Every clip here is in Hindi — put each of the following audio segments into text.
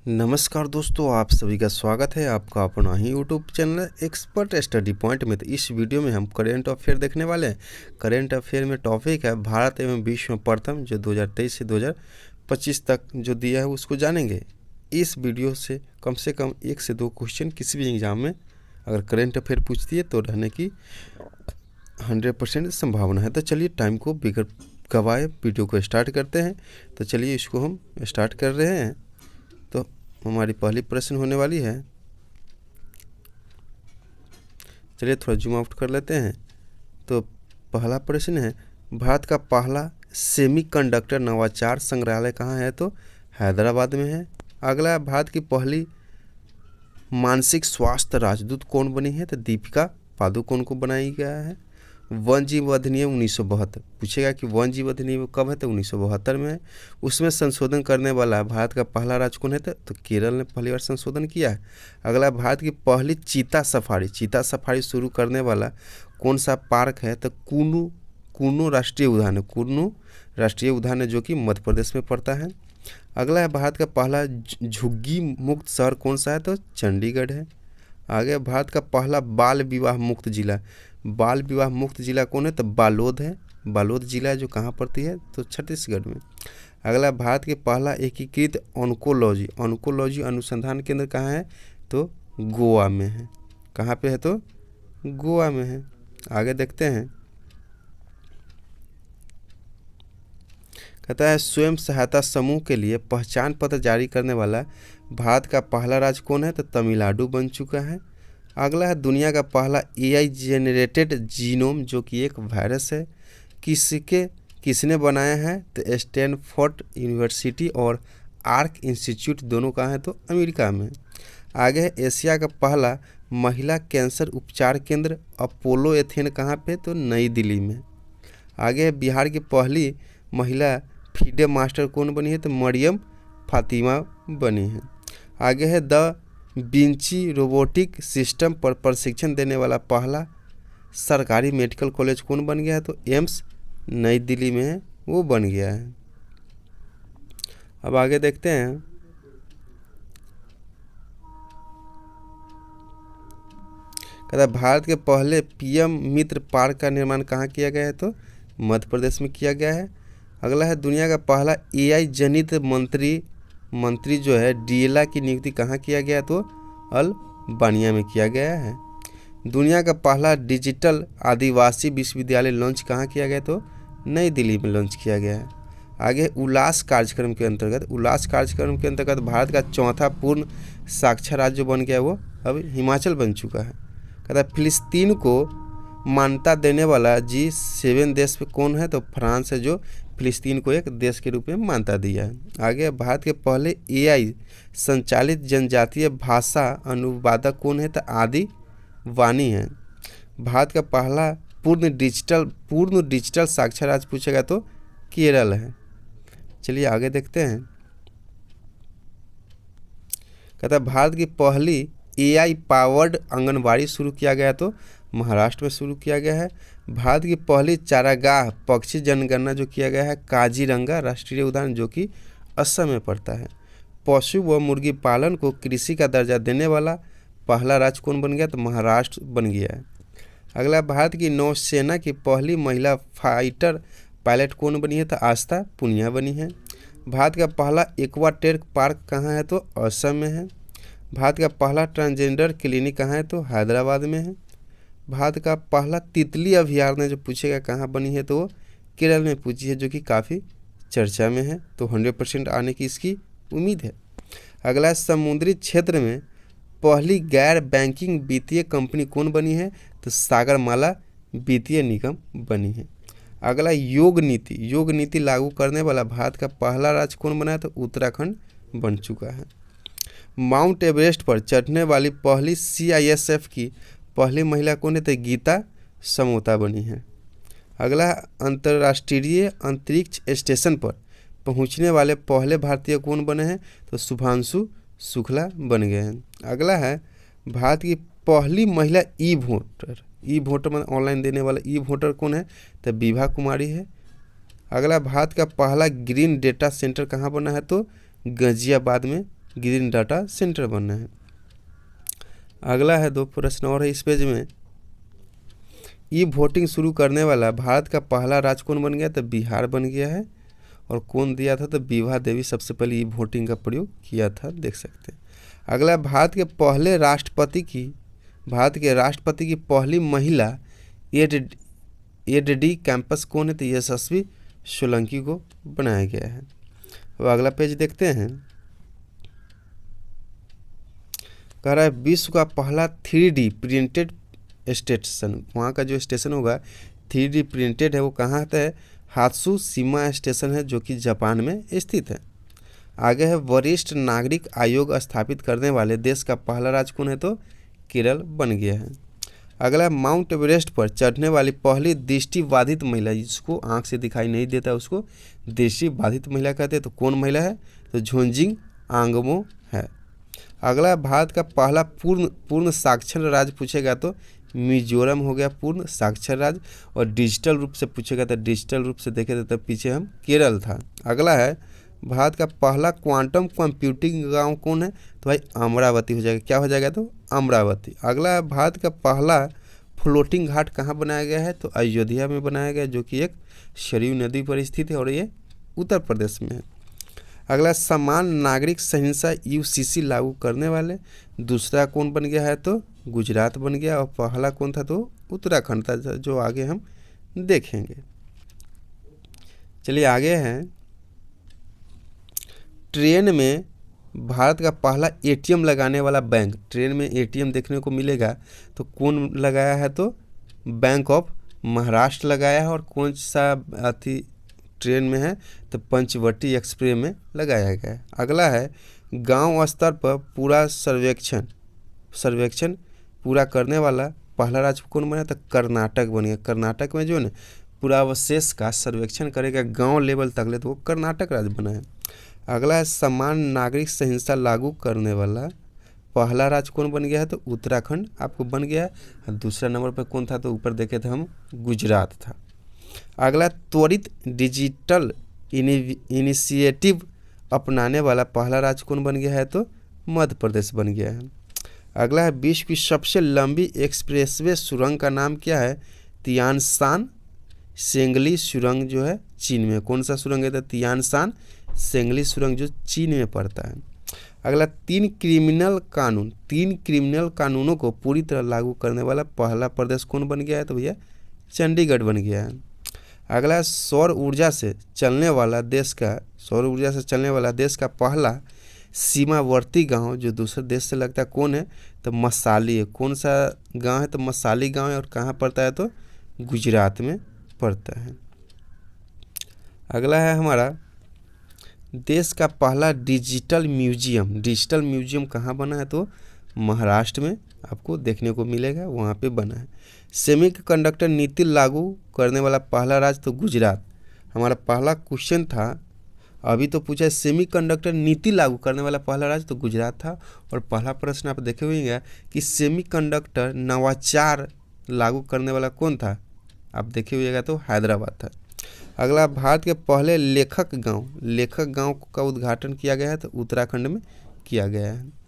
नमस्कार दोस्तों, आप सभी का स्वागत है आपका अपना ही YouTube channel expert study point में। तो इस वीडियो में हम करेंट अफेयर देखने वाले हैं। करेंट अफेयर में टॉपिक है भारत एवं विश्व में प्रथम, जो 2023 से 2025 तक जो दिया है उसको जानेंगे। इस वीडियो से कम 1 से 2 क्वेश्चन किसी भी एग्जाम में अगर करेंट अफेयर पूछती है तो रहने की 100% संभावना है। तो चलिए टाइम को बिगड़ गवाए वीडियो को स्टार्ट करते हैं। तो चलिए इसको हम स्टार्ट कर रहे हैं। तो हमारी पहली प्रश्न होने वाली है, चलिए थोड़ा जूम आउट कर लेते हैं। तो पहला प्रश्न है, भारत का पहला सेमीकंडक्टर नवाचार संग्रहालय कहाँ है? तो हैदराबाद में है। अगला, भारत की पहली मानसिक स्वास्थ्य राजदूत कौन बनी है? तो दीपिका पादुकोण को बनाया गया है। वन जीव अधिनियम 1972 पूछेगा कि वन जीव अधिनियम कब है? तो 1972 में है। उसमें संशोधन करने वाला भारत का पहला राज्य कौन है? तो केरल ने पहली बार संशोधन किया है। अगला, भारत की पहली चीता सफारी शुरू करने वाला कौन सा पार्क है? तो कुन्नू राष्ट्रीय उद्यान है। कुन्नू राष्ट्रीय उद्यान है जो कि मध्य प्रदेश में पड़ता है। अगला है, भारत का पहला झुग्गी मुक्त शहर कौन सा है? तो चंडीगढ़ है। आगे, भारत का पहला बाल विवाह मुक्त जिला कौन है? तो बालोद है। बालोद जिला जो कहाँ पड़ती है? तो छत्तीसगढ़ में। अगला, भारत के पहला एकीकृत ऑन्कोलॉजी अनुसंधान केंद्र कहाँ है? तो गोवा में है। कहाँ पे है? तो गोवा में है। आगे देखते हैं, कहता है स्वयं सहायता समूह के लिए पहचान पत्र जारी करने वाला भारत का पहला राज्य कौन है? तो तमिलनाडु बन चुका है। अगला है, दुनिया का पहला AI जेनरेटेड जीनोम जो कि एक वायरस है, किसने बनाया है? तो स्टैनफोर्ड यूनिवर्सिटी और आर्क इंस्टीट्यूट दोनों कहाँ है? तो अमेरिका में। आगे है, एशिया का पहला महिला कैंसर उपचार केंद्र अपोलो एथेन कहाँ पे? तो नई दिल्ली में। आगे है, बिहार की पहली महिला फीडे मास्टर कौन बनी है? तो मरियम फातिमा बनी है। आगे है, द विंची रोबोटिक सिस्टम पर प्रशिक्षण देने वाला पहला सरकारी मेडिकल कॉलेज कौन बन गया है? तो एम्स नई दिल्ली में है, वो बन गया है। अब आगे देखते हैं, कहता है भारत के पहले PM मित्र पार्क का निर्माण कहाँ किया गया है? तो मध्य प्रदेश में किया गया है। अगला है, दुनिया का पहला AI जनित मंत्री जो है DLA की नियुक्ति कहाँ किया गया? तो अल्बानिया में किया गया है। दुनिया का पहला डिजिटल आदिवासी विश्वविद्यालय लॉन्च कहाँ किया गया? तो नई दिल्ली में लॉन्च किया गया है। आगे, उल्लास कार्यक्रम के अंतर्गत भारत का चौथा पूर्ण साक्षर राज्य जो बन गया वो अब हिमाचल बन चुका है। कहता है फिलिस्तीन को मान्यता देने वाला G7 देश पे कौन है? तो फ्रांस है, जो फिलिस्तीन को एक देश के रूप में मान्यता दिया है। आगे, भारत के पहले AI संचालित जनजातीय भाषा अनुवादक कौन है? तो आदि वाणी है। भारत का पहला पूर्ण डिजिटल साक्षर राज्य पूछेगा तो केरल है। चलिए आगे देखते हैं, कहता है भारत की पहली AI पावर्ड आंगनबाड़ी शुरू किया गया तो महाराष्ट्र में शुरू किया गया है। भारत की पहली चारागाह पक्षी जनगणना जो किया गया है काजीरंगा राष्ट्रीय उद्यान जो कि असम में पड़ता है। पशु व मुर्गी पालन को कृषि का दर्जा देने वाला पहला राज्य कौन बन गया? तो महाराष्ट्र बन गया है। अगला, भारत की नौसेना की पहली महिला फाइटर पायलट कौन बनी है? तो आस्था पुनिया बनी है। भारत का पहला एक्वाटेक पार्क कहाँ है? तो असम में है। भारत का पहला ट्रांसजेंडर क्लिनिक कहाँ है? तो हैदराबाद में है। भारत का पहला तितली अभयारण्य जो पूछेगा कहाँ बनी है? तो वो केरल में पूछी है, जो कि काफ़ी चर्चा में है, तो 100% आने की इसकी उम्मीद है। अगला, समुद्री क्षेत्र में पहली गैर बैंकिंग वित्तीय कंपनी कौन बनी है? तो सागरमाला वित्तीय निगम बनी है। अगला, योग नीति लागू करने वाला भारत का पहला राज्य कौन बना है? तो उत्तराखंड बन चुका है। माउंट एवरेस्ट पर चढ़ने वाली पहली CISF की पहली महिला कौन है? तो गीता समोता बनी है। अगला, अंतर्राष्ट्रीय अंतरिक्ष स्टेशन पर पहुंचने वाले पहले भारतीय कौन बने हैं? तो शुभांशु शुक्ला बन गए हैं। अगला है, भारत की पहली महिला ई वोटर मतलब ऑनलाइन देने वाला ई वोटर कौन है? तो विभा कुमारी है। अगला, भारत का पहला ग्रीन डेटा सेंटर कहाँ बना है? तो गाजियाबाद में ग्रीन डाटा सेंटर बनना है। अगला है 2 प्रश्न और है इस पेज में। ई वोटिंग शुरू करने वाला भारत का पहला राज्य कौन बन गया? तो बिहार बन गया है। और कौन दिया था? तो विभा देवी सबसे पहले ई वोटिंग का प्रयोग किया था, देख सकते हैं। अगला भारत के राष्ट्रपति की पहली महिला एड कैंपस कौन है? तो यशस्वी सोलंकी को बनाया गया है। अब अगला पेज देखते हैं। कह रहा है विश्व का पहला 3D प्रिंटेड स्टेशन, वहाँ का जो स्टेशन होगा 3D प्रिंटेड है, वो कहाँ है? हात्सुशिमा स्टेशन है, जो कि जापान में स्थित है। आगे है वरिष्ठ नागरिक आयोग स्थापित करने वाले देश का पहला राज्य कौन है? तो केरल बन गया है। अगला माउंट एवरेस्ट पर चढ़ने वाली पहली दृष्टिबाधित महिला, जिसको आंख से दिखाई नहीं देता उसको दृष्टिबाधित महिला कहते हैं। तो कौन महिला है? तो झोंजिंग आंगमो है। अगला भारत का पहला पूर्ण साक्षर राज्य पूछेगा तो मिजोरम हो गया पूर्ण साक्षर राज्य। और डिजिटल रूप से पूछेगा तो डिजिटल रूप से देखे तो पीछे हम केरल था। अगला है भारत का पहला क्वांटम कंप्यूटिंग गांव कौन है? तो भाई अमरावती हो जाएगा। क्या हो जाएगा? तो अमरावती। अगला है भारत का पहला फ्लोटिंग घाट कहाँ बनाया गया है? तो अयोध्या में बनाया गया, जो कि एक सरयू नदी पर स्थित है और ये उत्तर प्रदेश में है। अगला समान नागरिक संहिता UCC लागू करने वाले दूसरा कौन बन गया है? तो गुजरात बन गया। और पहला कौन था? तो उत्तराखंड था, जो आगे हम देखेंगे। चलिए आगे हैं। ट्रेन में भारत का पहला ATM लगाने वाला बैंक, ट्रेन में ATM देखने को मिलेगा तो कौन लगाया है? तो बैंक ऑफ महाराष्ट्र लगाया है। और कौन सा ट्रेन में है? तो पंचवटी एक्सप्रेस में लगाया गया है। अगला है गांव स्तर पर पूरा सर्वेक्षण पूरा करने वाला पहला राज्य कौन बना? तो कर्नाटक बन गया। कर्नाटक में जो है ना पूरा अवशेष का सर्वेक्षण करेगा गांव लेवल तक ले, तो वो कर्नाटक राज्य बना है। अगला है समान नागरिक संहिता लागू करने वाला पहला राज्य कौन बन गया है? तो उत्तराखंड आपको बन गया है। दूसरा नंबर पर कौन था? तो ऊपर देखे थे हम गुजरात था। अगला त्वरित डिजिटल इनिशिएटिव अपनाने वाला पहला राज्य कौन बन गया है? तो मध्य प्रदेश बन गया है। अगला है विश्व की सबसे लंबी एक्सप्रेसवे सुरंग का नाम क्या है? तियानशान सेंगली सुरंग जो है चीन में। कौन सा सुरंग है? तो तियानशान सेंगली सुरंग जो चीन में पड़ता है। अगला 3 क्रिमिनल कानूनों को पूरी तरह लागू करने वाला पहला प्रदेश कौन बन गया है? तो भैया चंडीगढ़ बन गया है। अगला सौर ऊर्जा से चलने वाला देश का पहला सीमावर्ती गांव जो दूसरे देश से लगता है कौन है? तो मसाली है। कौन सा गांव है? तो मसाली गांव है। और कहाँ पड़ता है? तो गुजरात में पड़ता है। अगला है हमारा देश का पहला डिजिटल म्यूजियम कहाँ बना है? तो महाराष्ट्र में आपको देखने को मिलेगा, वहाँ पे बना है। सेमीकंडक्टर नीति लागू करने वाला पहला राज्य तो गुजरात। हमारा पहला क्वेश्चन था, अभी तो पूछा है सेमीकंडक्टर नीति लागू करने वाला पहला राज्य तो गुजरात था। और पहला प्रश्न आप देखे होंगे कि सेमीकंडक्टर नवाचार लागू करने वाला कौन था? आप देखे होइएगा तो हैदराबाद था। अगला भारत के पहले लेखक गांव का उद्घाटन किया गया है तो उत्तराखंड में किया गया है।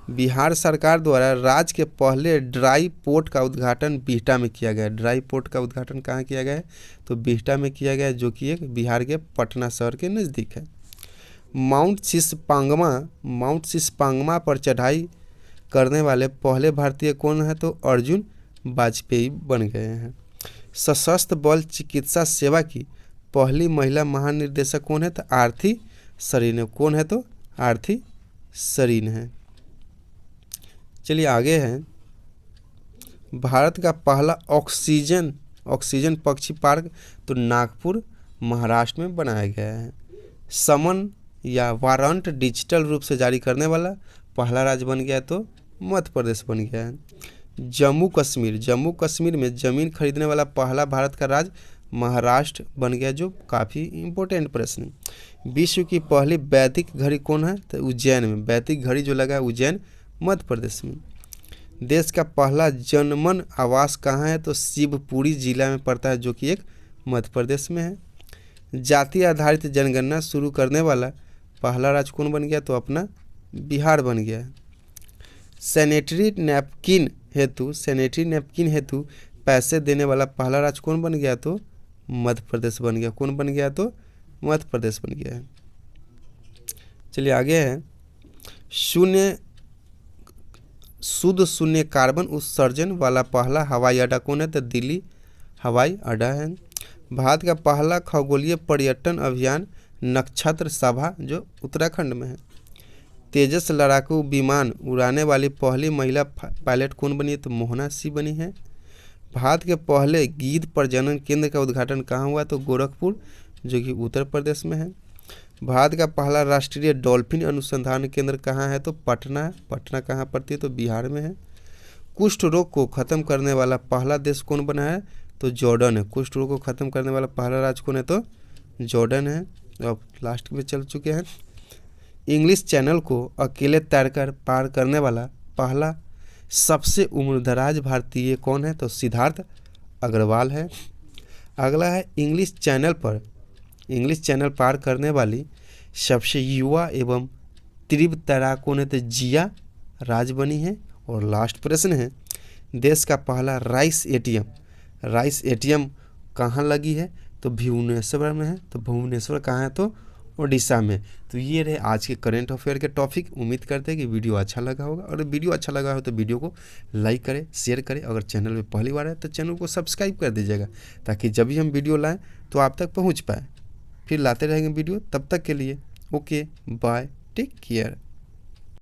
बिहार सरकार द्वारा राज्य के पहले ड्राई पोर्ट का उद्घाटन बिहटा में किया गया। ड्राई पोर्ट का उद्घाटन कहाँ किया गया है? तो बिहटा में किया गया है, जो कि एक बिहार के पटना शहर के नज़दीक है। माउंट सिसपांगमा पर चढ़ाई करने वाले पहले भारतीय कौन है? तो अर्जुन वाजपेयी बन गए हैं। सशस्त्र बल चिकित्सा सेवा की पहली महिला महानिर्देशक कौन है? तो आरती सरीन है। कौन है? तो आरती सरीन है। चलिए आगे है। भारत का पहला ऑक्सीजन पक्षी पार्क तो नागपुर महाराष्ट्र में बनाया गया है। समन या वारंट डिजिटल रूप से जारी करने वाला पहला राज्य बन गया तो मध्य प्रदेश बन गया है। जम्मू कश्मीर में ज़मीन खरीदने वाला पहला भारत का राज्य महाराष्ट्र बन गया, जो काफ़ी इम्पोर्टेंट प्रश्न है। विश्व की पहली वैदिक घड़ी कौन है? तो उज्जैन में। वैदिक घड़ी जो लगा है उज्जैन मध्य प्रदेश में। देश का पहला जनमन आवास कहाँ है? तो शिवपुरी जिला में पड़ता है, जो कि एक मध्य प्रदेश में है। जाति आधारित जनगणना शुरू करने वाला पहला राज्य कौन बन गया? तो अपना बिहार बन गया है। सैनिटरी नैपकिन हेतु पैसे देने वाला पहला राज्य कौन बन गया? तो मध्य प्रदेश बन गया। कौन बन गया? तो मध्य प्रदेश बन गया है। चलिए आगे है, शुद्ध शून्य कार्बन उत्सर्जन वाला पहला हवाई अड्डा कौन है? तो दिल्ली हवाई अड्डा है। भारत का पहला खगोलीय पर्यटन अभियान नक्षत्र सभा जो उत्तराखंड में है। तेजस लड़ाकू विमान उड़ाने वाली पहली महिला पायलट कौन बनी है? तो मोहना सिंह बनी है। भारत के पहले गिद्ध प्रजनन केंद्र का उद्घाटन कहाँ हुआ? तो गोरखपुर जो कि उत्तर प्रदेश में है। भारत का पहला राष्ट्रीय डॉल्फिन अनुसंधान केंद्र कहाँ है? तो पटना। पटना कहाँ पड़ती है? तो बिहार में है। कुष्ठ रोग को खत्म करने वाला पहला देश कौन बना है? तो जॉर्डन है। कुष्ठ रोग को खत्म करने वाला पहला राज्य कौन है? तो जॉर्डन है। अब लास्ट में चल चुके हैं। इंग्लिश चैनल को अकेले तैरकर पार करने वाला पहला सबसे उम्रदराज भारतीय कौन है? तो सिद्धार्थ अग्रवाल है। अगला है, इंग्लिश चैनल पार करने वाली सबसे युवा एवं तीव्र तैराक कौन है? तो जिया राज बनी है। और लास्ट प्रश्न है, देश का पहला राइस एटीएम कहाँ लगी है? तो भुवनेश्वर में है। तो भुवनेश्वर कहाँ है? तो उड़ीसा में। तो ये रहे आज के करंट अफेयर के टॉपिक। उम्मीद करते हैं कि वीडियो अच्छा लगा होगा, और वीडियो अच्छा लगा हो तो वीडियो को लाइक करें, शेयर करें। अगर चैनल में पहली बार है तो चैनल को सब्सक्राइब कर दीजिएगा, ताकि जब भी हम वीडियो लाएँ तो आप तक पहुँच पाए। फिर लाते रहेंगे वीडियो, तब तक के लिए ओके बाय, टेक केयर।